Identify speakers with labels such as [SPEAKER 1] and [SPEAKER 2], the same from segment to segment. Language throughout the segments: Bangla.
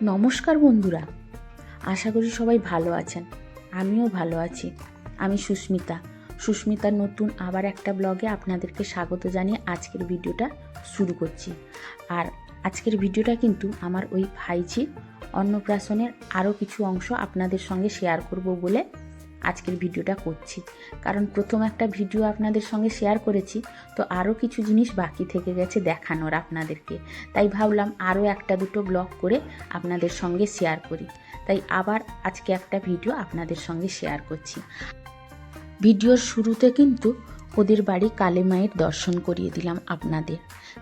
[SPEAKER 1] নমস্কার বন্ধুরা, আশা করি সবাই ভালো আছেন। আমিও ভালো আছি। আমি সুস্মিতার নতুন আবার একটা ব্লগে আপনাদেরকে স্বাগত জানিয়ে আজকের ভিডিওটা শুরু করছি। আর আজকের ভিডিওটা কিন্তু আমার ওই ভাইঝির অন্নপ্রাশনের আরও কিছু অংশ আপনাদের সঙ্গে শেয়ার করব বলে আজকের ভিডিওটা করছি। কারণ প্রথম একটা ভিডিও আপনাদের সঙ্গে শেয়ার করেছি, তো আরও কিছু জিনিস বাকি থেকে গেছে দেখানোর আপনাদেরকে। তাই ভাবলাম আরও একটা দুটো ব্লগ করে আপনাদের সঙ্গে শেয়ার করি। তাই আবার আজকে একটা ভিডিও আপনাদের সঙ্গে শেয়ার করছি। ভিডিওর শুরুতে কিন্তু ওদের বাড়ি কালী মায়ের দর্শন করিয়ে দিলাম আপনাদের।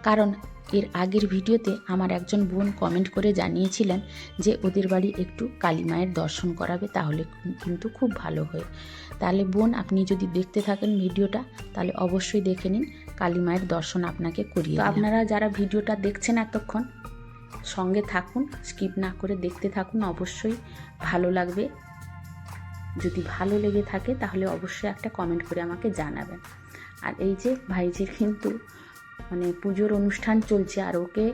[SPEAKER 1] কারণ এর আগের ভিডিওতে আমার একজন বোন কমেন্ট করে জানিয়েছিলেন যে ওদের বাড়ি একটু কালী মায়ের দর্শন করাবে, তাহলে কিন্তু খুব ভালো হয়। তাহলে বোন, আপনি যদি দেখতে থাকেন ভিডিওটা, তাহলে অবশ্যই দেখে নিন, কালী মায়ের দর্শন আপনাকে করিয়ে। তো আপনারা যারা ভিডিওটা দেখছেন এতক্ষণ সঙ্গে থাকুন, স্কিপ না করে দেখতে থাকুন, অবশ্যই ভালো লাগবে। যদি ভালো লেগে থাকে তাহলে অবশ্যই একটা কমেন্ট করে আমাকে জানাবেন। আর এই যে ভাইজির কিন্তু পুজোর অনুষ্ঠান চলছে, আর ওকে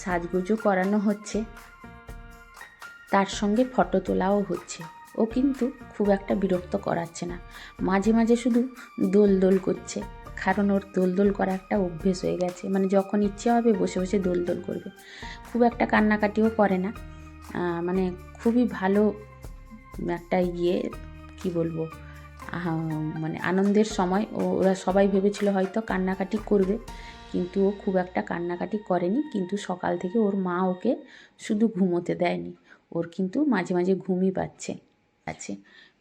[SPEAKER 1] সাজগোজও করানো হচ্ছে, তার সঙ্গে ফটো তোলাও হচ্ছে। ও কিন্তু খুব একটা বিরক্ত করাচ্ছে না, মাঝে মাঝে শুধু দোল দোল করছে। কারণ ওর দোল দোল করা একটা অভ্যেস হয়ে গেছে, যখন ইচ্ছে হবে বসে বসে দোল দোল করবে। খুব একটা কান্নাকাটিও করে না, খুবই ভালো একটা কি বলবো, আনন্দের সময় ওরা সবাই ভেবেছিল হয়তো কান্নাকাটি করবে, কিন্তু ও খুব একটা কান্নাকাটি করেনি। কিন্তু সকাল থেকে ওর মা ওকে শুধু ঘুমোতে দেয়নি, ওর কিন্তু মাঝে মাঝে ঘুমই পাচ্ছে।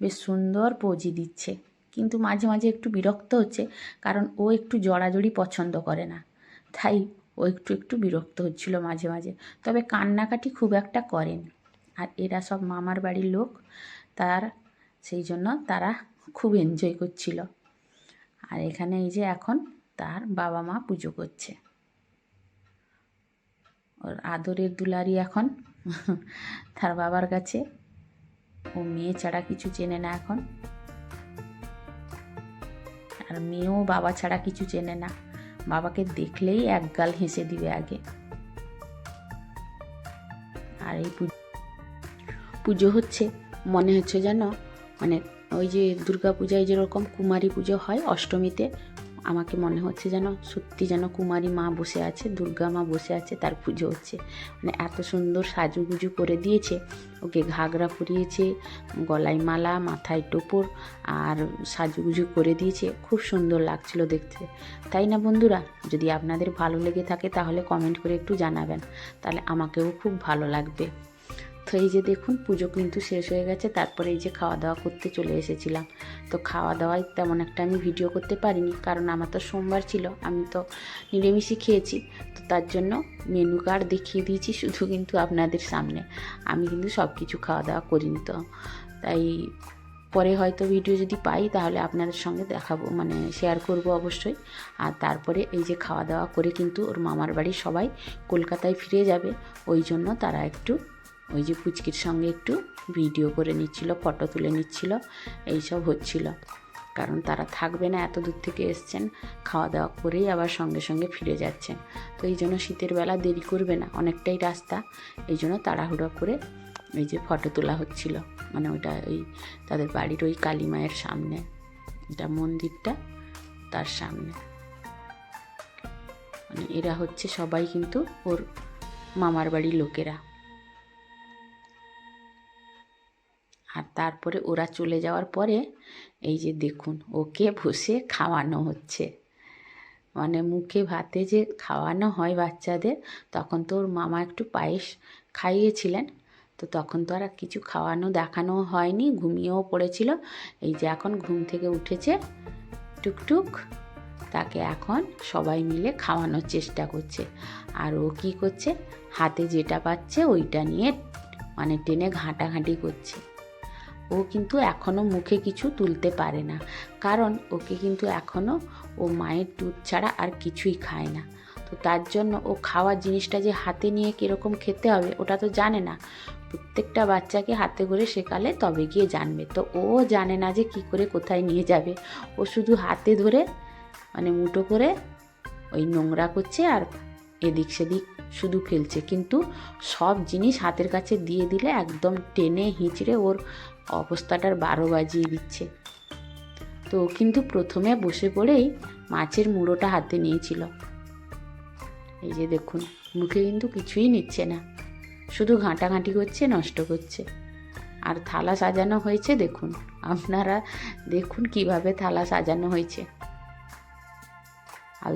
[SPEAKER 1] বেশ সুন্দর পোজি দিচ্ছে, কিন্তু মাঝে মাঝে একটু বিরক্ত হচ্ছে, কারণ ও একটু জড়াজড়ি পছন্দ করে না, তাই ও একটু বিরক্ত হচ্ছিল মাঝে মাঝে। তবে কান্নাকাটি খুব একটা করেন। আর এরা সব মামার বাড়ির লোক, সেই জন্য তারা খুব এনজয় করছিল। আর এখানে এই যে এখন তার বাবা মা পুজো করছে, ওর আদরের দুলারি এখন তার বাবার কাছে। ও মেয়ে ছাড়া কিছু চেনে না এখন, আর মেয়েও বাবা ছাড়া কিছু চেনে না। বাবাকে দেখলেই একগাল হেসে দিবে আগে। আর এই পুজো হচ্ছে, মনে হচ্ছে যেন ওই যে দুর্গা পূজায় যেরকম কুমারী পুজো হয় অষ্টমীতে, আমাকে মনে হচ্ছে যেন সত্যি যেন কুমারী মা বসে আছে, দুর্গা মা বসে আছে, তার পুজো হচ্ছে। এত সুন্দর সাজুগুজু করে দিয়েছে, ওকে ঘাগরা পরিয়েছে, গলায় মালা, মাথায় টোপর, আর সাজুগুজু করে দিয়েছে। খুব সুন্দর লাগছিল দেখতে, তাই না বন্ধুরা? যদি আপনাদের ভালো লেগে থাকে তাহলে কমেন্ট করে একটু জানাবেন, তাহলে আমাকেও খুব ভালো লাগবে। তো এই যে দেখুন, পুজো কিন্তু শেষ হয়ে গেছে। তারপরে এই যে খাওয়া দাওয়া করতে চলে এসেছিলাম। তো খাওয়া দাওয়ায় তেমন একটা আমি ভিডিও করতে পারিনি, কারণ আমার তো সোমবার ছিল, আমি তো নিরামিষই খেয়েছি। তো তার জন্য মেনু কার্ড দেখিয়ে দিয়েছি শুধু, কিন্তু আপনাদের সামনে আমি কিন্তু সব কিছু খাওয়া দাওয়া করিনি। তো তাই পরে হয়তো ভিডিও যদি পাই তাহলে আপনাদের সঙ্গে দেখাবো, শেয়ার করব অবশ্যই। আর তারপরে এই যে খাওয়া দাওয়া করে কিন্তু ওর মামার বাড়ির সবাই কলকাতায় ফিরে যাবে, ওই জন্য তারা একটু ওই যে পুচকির সঙ্গে একটু ভিডিও করে নিচ্ছিল, ফটো তুলে নিচ্ছিল, এইসব হচ্ছিল। কারণ তারা থাকবে না, এত দূর থেকে এসছেন, খাওয়া দাওয়া করেই আবার সঙ্গে সঙ্গে ফিরে যাচ্ছেন। তো এই জন্য শীতের বেলা দেরি করবে না, অনেকটাই রাস্তা, এই জন্য তাড়াহুড়ো করে এই যে ফটো তোলা হচ্ছিল। ওইটা ওই তাদের বাড়ির ওই কালী মায়ের সামনে, এটা মন্দিরটা, তার সামনে। এরা হচ্ছে সবাই কিন্তু ওর মামার বাড়ির লোকেরা। আর তারপরে ওরা চলে যাওয়ার পরে এই যে দেখুন, ওকে বসে খাওয়ানো হচ্ছে। মুখে ভাতে যে খাওয়ানো হয় বাচ্চাদের, তখন তো ওর মামা একটু পায়েস খাইয়েছিলেন, তো তখন তো আর কিছু খাওয়ানো দেখানো হয়নি, ঘুমিয়েও পড়েছিল। এই যে এখন ঘুম থেকে উঠেছে টুকটুক, তাকে এখন সবাই মিলে খাওয়ানোর চেষ্টা করছে। আর ও কী করছে, হাতে যেটা পাচ্ছে ওইটা নিয়ে টেনে ঘাঁটাঘাঁটি করছে। ও কিন্তু এখনও মুখে কিছু তুলতে পারে না, কারণ ওকে কিন্তু এখনও ও মায়ের দুধ ছাড়া আর কিছুই খায় না। তো তার জন্য ও খাওয়ার জিনিসটা যে হাতে নিয়ে কীরকম খেতে হবে ওটা তো জানে না। প্রত্যেকটা বাচ্চাকে হাতে করে শেখালে তবে গিয়ে জানবে। তো ও জানে না যে কী করে কোথায় নিয়ে যাবে, ও শুধু হাতে ধরে মুঠো করে ওই নোংরা করছে আর এদিক সেদিক শুধু ফেলছে, কিন্তু সব জিনিস হাতের কাছে দিয়ে দিলে একদম টেনে হিঁচড়ে ওর অবস্থাটার 12 বাজিয়ে দিচ্ছে। তো কিন্তু প্রথমে বসে পড়েই মাছের মুড়োটা হাতে নিয়েছিল। এই যে দেখুন, মুখে কিন্তু কিছুই নিচ্ছে না, শুধু ঘাঁটাঘাঁটি করছে, নষ্ট করছে। আর থালা সাজানো হয়েছে, দেখুন আপনারা দেখুন কিভাবে থালা সাজানো হয়েছে। আর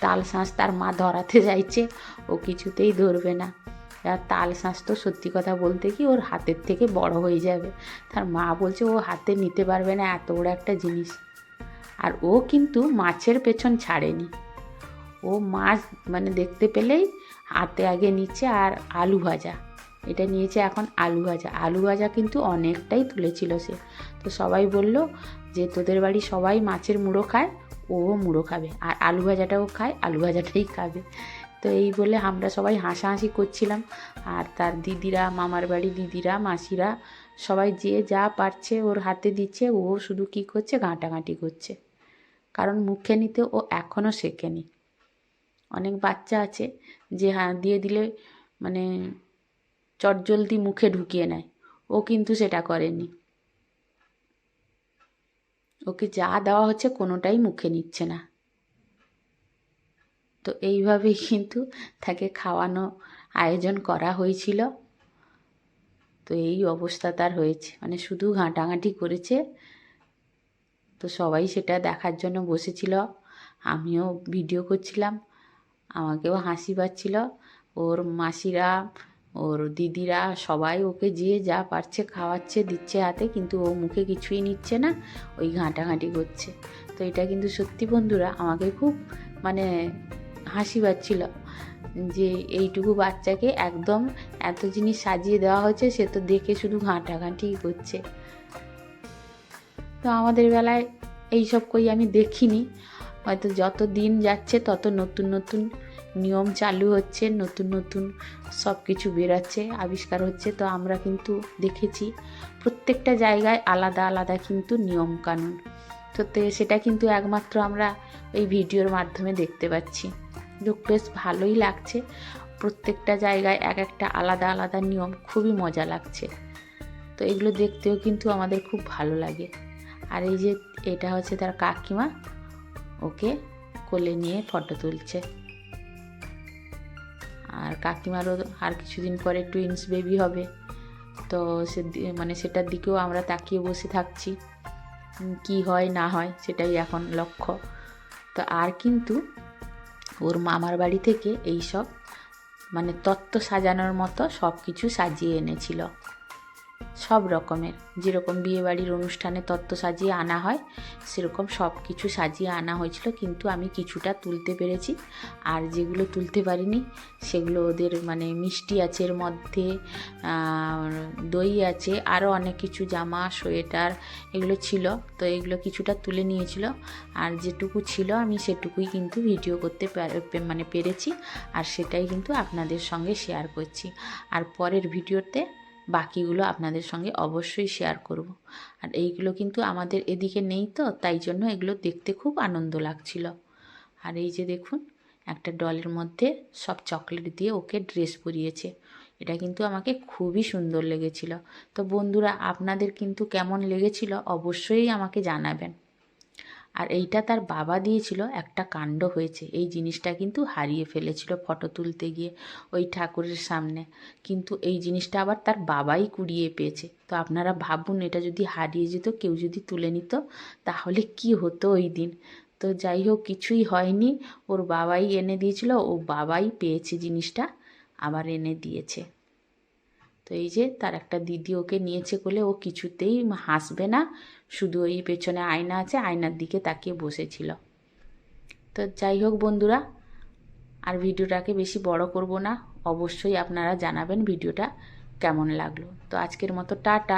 [SPEAKER 1] তাল শাঁস তার মা ধরাতে চাইছে, ও কিছুতেই ধরবে না। আর তাল শাঁস তো সত্যি কথা বলতে কি ওর হাতের থেকে বড় হয়ে যাবে, তার মা বলছে ও হাতে নিতে পারবে না এত বড় একটা জিনিস। আর ও কিন্তু মাছের পেছন ছাড়েনি, ও মাছ মানে দেখতে পেলেই হাতে আগে নিচ্ছে। আর আলু ভাজা, এটা নিয়েছে এখন আলু ভাজা। আলু ভাজা কিন্তু অনেকটাই তুলেছিল সে। তো সবাই বলল যে তোদের বাড়ি সবাই মাছের মুড়ো খায়, ও মুড়ো খাবে, আর আলু ভাজাটাও খায়, আলু ভাজাটাই খাবে। তো এই বলে আমরা সবাই হাসাহাসি করছিলাম। আর তার দিদিরা, মামার বাড়ি দিদিরা, মাসিরা সবাই যে যা পারছে ওর হাতে দিচ্ছে, ও শুধু কী করছে, ঘাঁটাঘাঁটি করছে। কারণ মুখে নিতে ও এখনও শেখেনি। অনেক বাচ্চা আছে যে হ্যাঁ দিয়ে দিলে মানে চটজলদি মুখে ঢুকিয়ে নেয়, ও কিন্তু সেটা করেনি। ওকে যা দেওয়া হচ্ছে কোনোটাই মুখে নিচ্ছে না। তো এইভাবেই কিন্তু তাকে খাওয়ানো আয়োজন করা হয়েছিল। তো এই অবস্থা তার হয়েছে, মানে শুধু ঘাঁটাঘাঁটি করেছে। তো সবাই সেটা দেখার জন্য বসেছিল, আমিও ভিডিও করছিলাম, আমাকেও হাসি পাচ্ছিল। ওর মাসিরা, ওর দিদিরা সবাই ওকে যে যা পারছে খাওয়াচ্ছে, দিচ্ছে হাতে, কিন্তু ও মুখে কিছুই নিচ্ছে না, ওই ঘাঁটাঘাঁটি করছে। তো এটা কিন্তু সত্যি বন্ধুরা আমাকে খুব মানে হাসি পাচ্ছিল যে এইটুকু বাচ্চাকে একদম এত জিনিস সাজিয়ে দেওয়া হয়েছে, সে তো দেখে শুধু ঘাঁটাঘাঁটিই করছে। তো আমাদের বেলায় এইসব কই আমি দেখিনি, হয়তো যত দিন যাচ্ছে তত নতুন নতুন নিয়ম চালু হচ্ছে, নতুন নতুন সব কিছু বেরাচ্ছে, আবিষ্কার হচ্ছে। তো আমরা কিন্তু দেখেছি প্রত্যেকটা জায়গায় আলাদা আলাদা কিন্তু নিয়ম কানুন। তো সেটা কিন্তু একমাত্র আমরা এই ভিডিওর মাধ্যমে দেখতে পাচ্ছি। বেশ ভালোই লাগছে, প্রত্যেকটা জায়গায় এক একটা আলাদা আলাদা নিয়ম, খুবই মজা লাগছে। তো এগুলো দেখতেও কিন্তু আমাদের খুব ভালো লাগে। আর এই যে এটা হচ্ছে তার কাকিমা, ওকে কোলে নিয়ে ফটো তুলছে। আর কাকিমারও আর কিছুদিন পরে টুইন্স বেবি হবে, তো মানে সেটার দিকেও আমরা তাকিয়ে বসে থাকছি, কি হয় না হয় সেটাই এখন লক্ষ্য। তো আর কিন্তু ওর মামার বাড়ি থেকে এই সব মানে তত্ত্ব সাজানোর মতো সব কিছু সাজিয়ে এনেছিল, সব রকমের, যেরকম বিয়েবাড়ির অনুষ্ঠানে তত্ত্ব সাজিয়ে আনা হয় সেরকম সব কিছু সাজিয়ে আনা হয়েছিল। কিন্তু আমি কিছুটা তুলতে পেরেছি, আর যেগুলো তুলতে পারিনি সেগুলো ওদের মানে মিষ্টি আছে এর মধ্যে, দই আছে, আরও অনেক কিছু, জামা, সোয়েটার এগুলো ছিল। তো এগুলো কিছুটা তুলে নিয়েছিল, আর যেটুকু ছিল আমি সেটুকুই কিন্তু ভিডিও করতে মানে পেরেছি, আর সেটাই কিন্তু আপনাদের সঙ্গে শেয়ার করছি। আর পরের ভিডিওতে বাকিগুলো আপনাদের সঙ্গে অবশ্যই শেয়ার করব। আর এইগুলো কিন্তু আমাদের এদিকে নেই, তো তাই জন্য এগুলো দেখতে খুব আনন্দ লাগছিল। আর এই যে দেখুন, একটা ডলের মধ্যে সব চকলেট দিয়ে ওকে ড্রেস পরিয়েছে, এটা কিন্তু আমাকে খুবই সুন্দর লেগেছিল। তো বন্ধুরা আপনাদের কিন্তু কেমন লেগেছিল অবশ্যই আমাকে জানাবেন। আর এইটা তার বাবা দিয়েছিল, একটা কাণ্ড হয়েছে, এই জিনিসটা কিন্তু হারিয়ে ফেলেছিল ফটো তুলতে গিয়ে ওই ঠাকুরের সামনে, কিন্তু এই জিনিসটা আবার তার বাবাই কুড়িয়ে পেয়েছে। তো আপনারা ভাবুন, এটা যদি হারিয়ে যেত, কেউ যদি তুলে নিত, তাহলে কি হতো ওই দিন। তো যাই হোক, কিছুই হয়নি, ওর বাবাই এনে দিয়েছিল, ও বাবাই পেয়েছে জিনিসটা, আবার এনে দিয়েছে। তো এই যে তার একটা দিদি ওকে নিয়েছে কোলে, ও কিছুতেই হাসবে না, শুধু ওই পেছনে আয়না আছে, আয়নার দিকে তাকিয়ে বসেছিল। তো যাই হোক বন্ধুরা, আর ভিডিওটাকে বেশি বড় করব না, অবশ্যই আপনারা জানাবেন ভিডিওটা কেমন লাগলো। তো আজকের মতো টাটা।